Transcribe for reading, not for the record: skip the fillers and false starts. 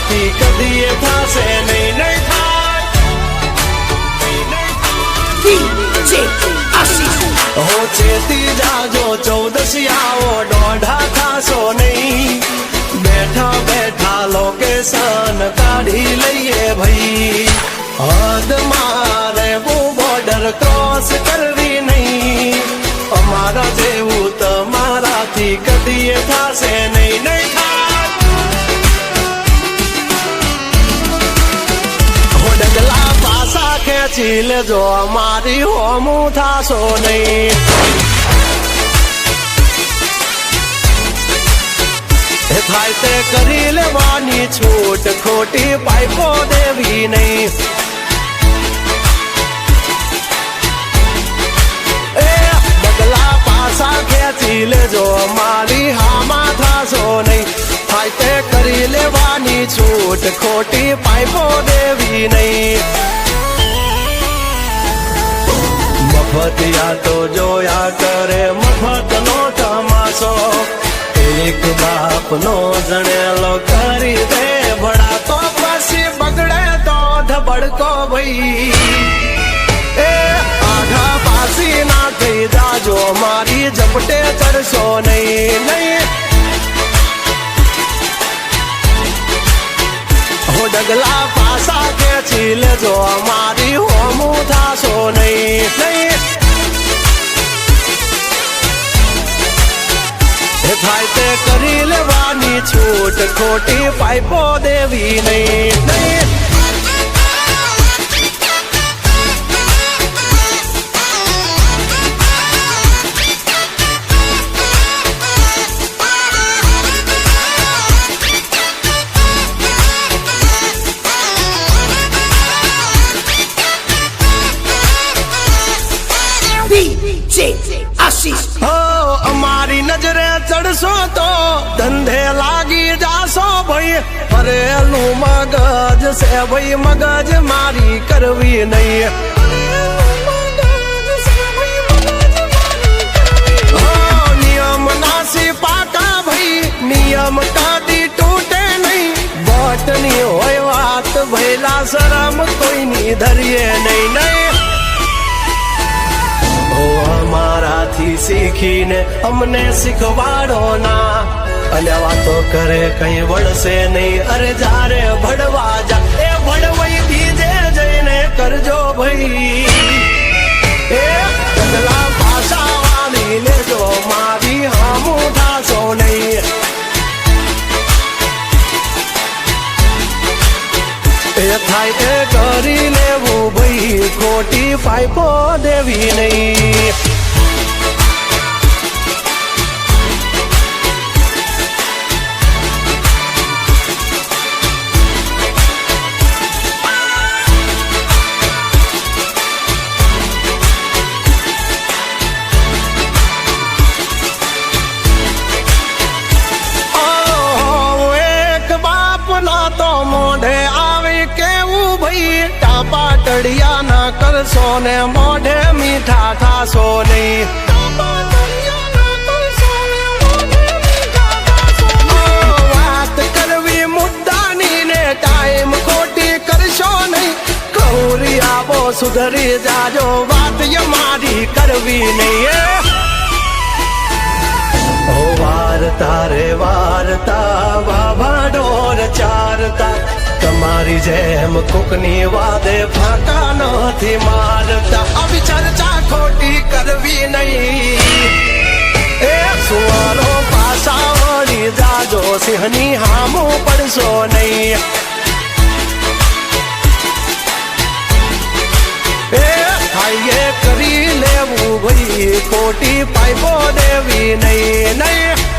મારાથી કદી એ થાશે નહીં નહીં થાય હો ચેતી જાજો 14 આવો દોઢા થાશો નહીં બેઠા બેઠા લોકેશન કાઢી લઈએ ભાઈ હદ મારે બોર્ડર ક્રોસ કરવી નહીં અમારા જેવું તમારાથી કદી એ થાશે નહીં નહીં થાય હો ડગલા પાસા ખેંચી લેજો અમારી હોમું થાશો નહીં થાય તે કરી લેવાની છૂટ ખોટી પાઇપો દેવી નહીં એ ડગલા પાસા ખેંચી લેજો મારી હામાં થાશો નહીં થાય તે કરી લેવાની છૂટ ખોટી પાઇપો દેવી નહીં મફતિયા તો જોયા કરે મફતનો તમાશો એક બાપનો જણેલો કરી દે ભડા તો પછી બગડે તો ધબડકો ભાઈ એ આઘા પાસી ના થઈ જાજો મારી ઝપટે ચડશો નહીં નહીં હો ડગલા પાસા ખેંચી લેજો મારી હોમું થાશો નહીં નહીં થાય તે કરી લેવાની છૂટ ખોટી પાઇપો દેવી નહીં નહીં અમારી નજરે ચડશો તો ધંધે લાગી જાશો ભાઈ ફરેલું મગજ છે ભાઈ મગજ મારી કરવી નહીં નિયમ નાસી પાકા ભાઈ નિયમ કાદી તૂટે નહીં બટની હોય વાત ભૈલા શરમ કોઈની ધરીએ નહીં નહીં અમારાથી શીખીને અમને શીખવાડો ના અને વાતો કરે કઈ વળશે નહીં અરે જારે ભડવા જા એ ભડવાઈ બીજે જઈને કરજો ભાઈ એ ડગલા ભાષા વાળી લેજો મારી હામું થાશો નહીં એ થાય એ કરી લેવું ભાઈ ખોટી પાઇપો દેવી નહીં પાટડિયા ના કરશો ને મોઢે મીઠા થાશો નહીં વાત કરવી મુદ્દાની ને ટાઈમ ખોટી કરશો નહીં કૌરી આવો સુધરી જાજો વાત મારી કરવી નહીં વારતા રે વારતા વાભા ઢોર ચારતા તમારી જેમ કોકની વાદે ફાંકા નથી મારતા આવી ચર્ચા ખોટી કરવી નહીં એ સુવારો પાસા વળી જાજો સિંહની હામું પડશો નહીં એ થાય કરી લેવું ભાઈ ખોટી પાઇપો દેવી નહીં નહીં